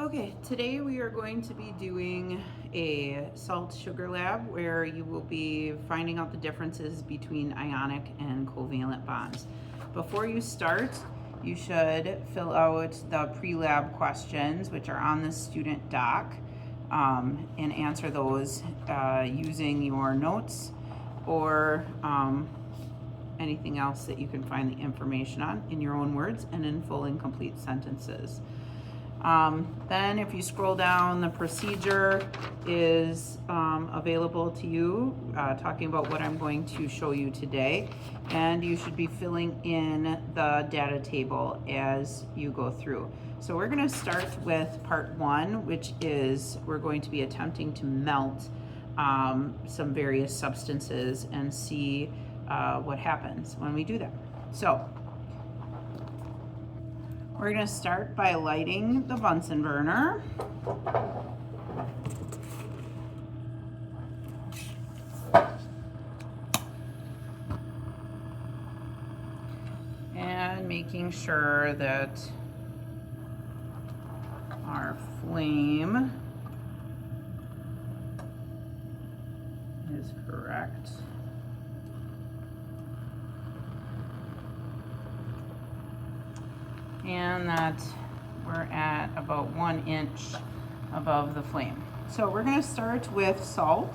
Okay, today we are going to be doing a salt sugar lab where you will be finding out the differences between ionic and covalent bonds. Before you start, you should fill out the pre-lab questions, which are on the student doc, and answer those using your notes or anything else that you can find the information on in your own words and in full and complete sentences. Then if you scroll down, the procedure is available to you, talking about what I'm going to show you today. And you should be filling in the data table as you go through. So we're going to start with part one, which is we're going to be attempting to melt some various substances and see what happens when we do that. So we're going to start by lighting the Bunsen burner. And making sure that our flame is correct. And that we're at about 1 inch above the flame. So we're going to start with salt.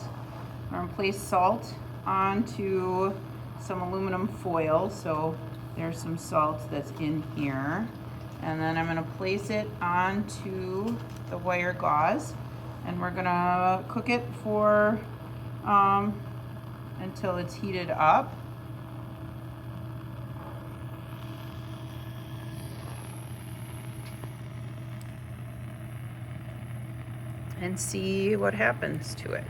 We're going to place salt onto some aluminum foil. So there's some salt that's in here. And then I'm going to place it onto the wire gauze. And we're going to cook it for until it's heated up. And see what happens to it.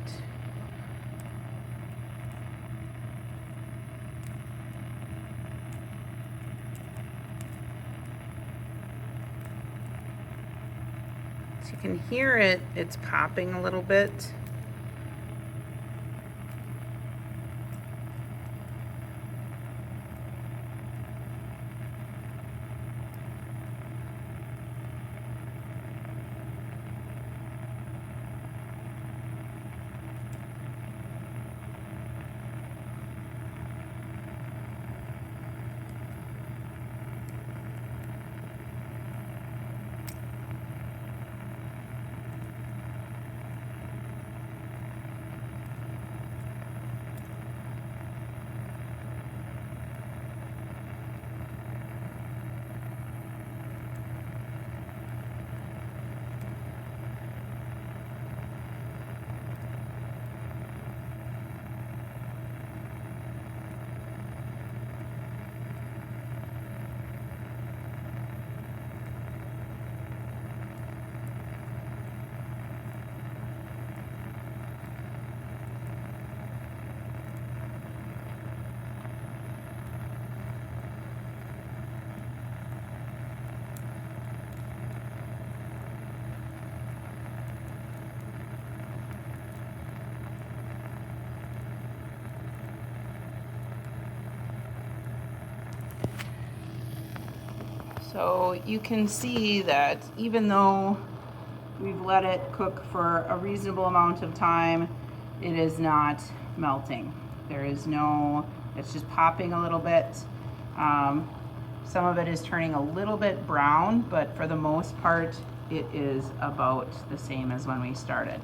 So you can hear it, it's popping a little bit. So you can see that even though we've let it cook for a reasonable amount of time, it is not melting. There is no, it's just popping a little bit. Some of it is turning a little bit brown, but for the most part, it is about the same as when we started.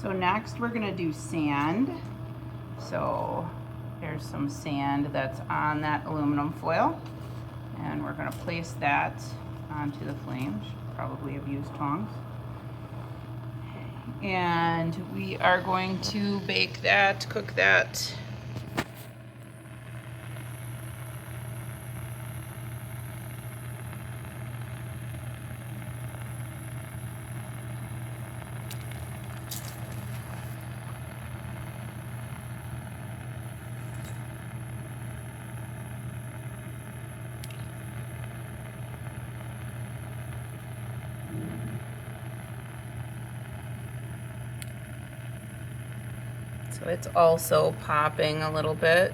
So next we're gonna do sand. So there's some sand that's on that aluminum foil. And we're going to place that onto the flame. Should probably have used tongs. And we are going to bake that, cook that. So it's also popping a little bit.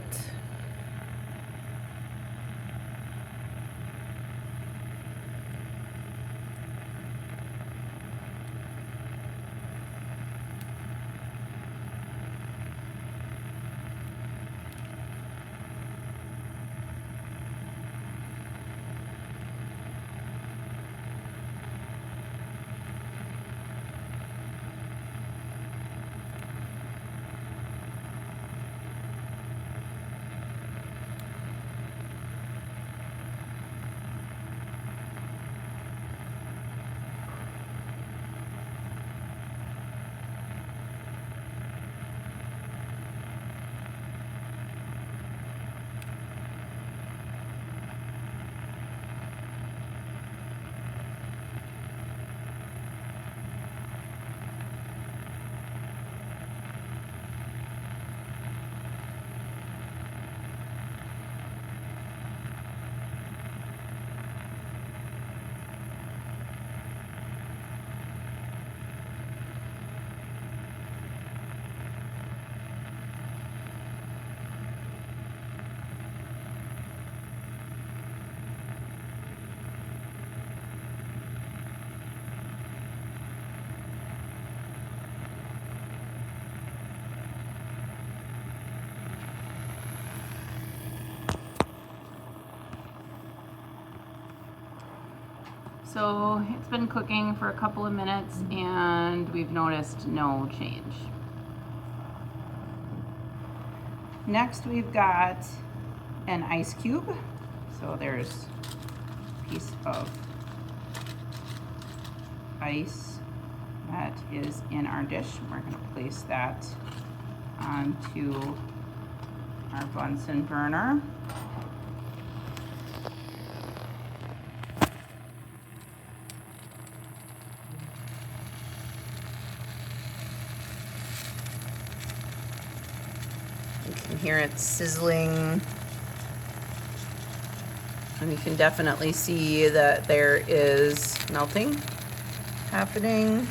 So it's been cooking for a couple of minutes and we've noticed no change. Next we've got an ice cube. So there's a piece of ice that is in our dish. We're going to place that onto our Bunsen burner. You can hear it sizzling, and you can definitely see that there is melting happening.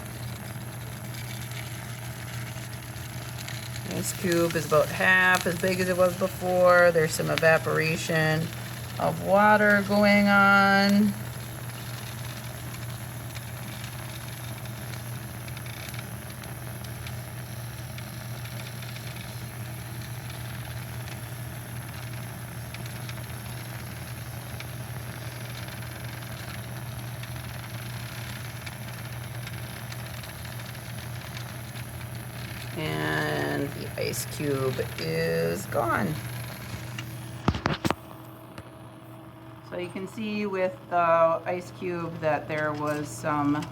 The ice cube is about half as big as it was before. There's some evaporation of water going on. And the ice cube is gone. So you can see with the ice cube that there was some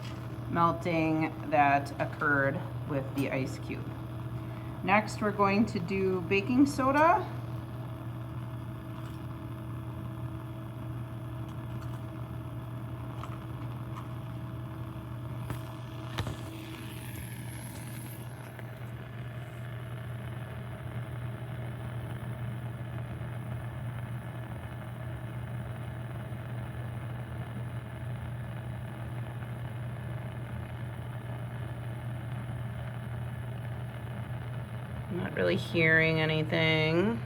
melting that occurred with the ice cube. Next, we're going to do baking soda. I'm not really hearing anything.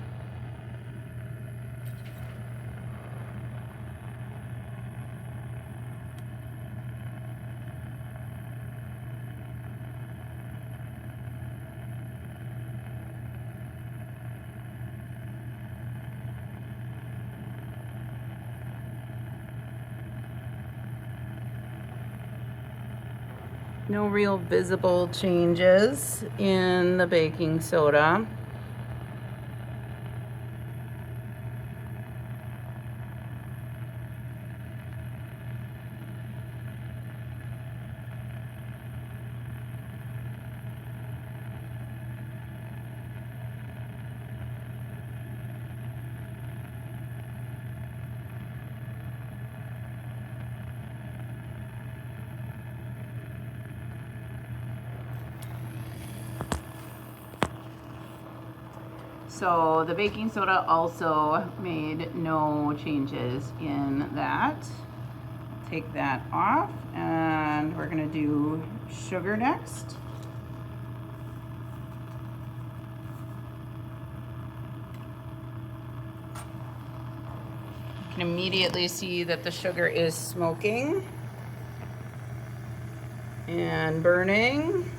No real visible changes in the baking soda. So the baking soda also made no changes in that. Take that off, and we're gonna do sugar next. You can immediately see that the sugar is smoking and burning.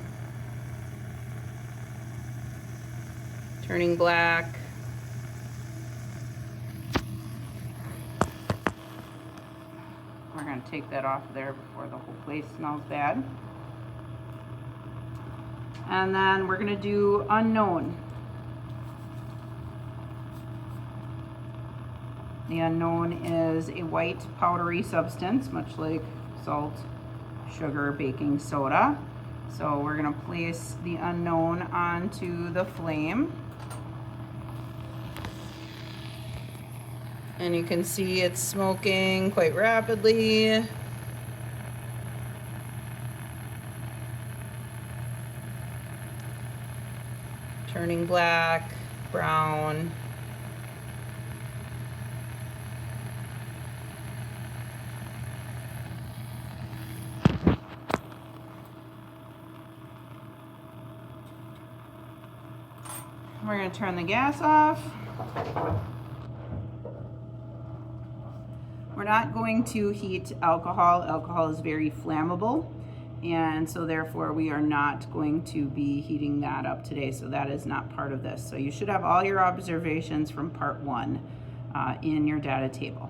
Turning black. We're going to take that off there before the whole place smells bad. And then we're going to do unknown. The unknown is a white powdery substance, much like salt, sugar, baking soda. So we're going to place the unknown onto the flame. And you can see it's smoking quite rapidly. Turning black, brown. We're going to turn the gas off. We're not going to heat alcohol. Alcohol is very flammable, and so therefore we are not going to be heating that up today, so that is not part of this. So you should have all your observations from part 1 in your data table.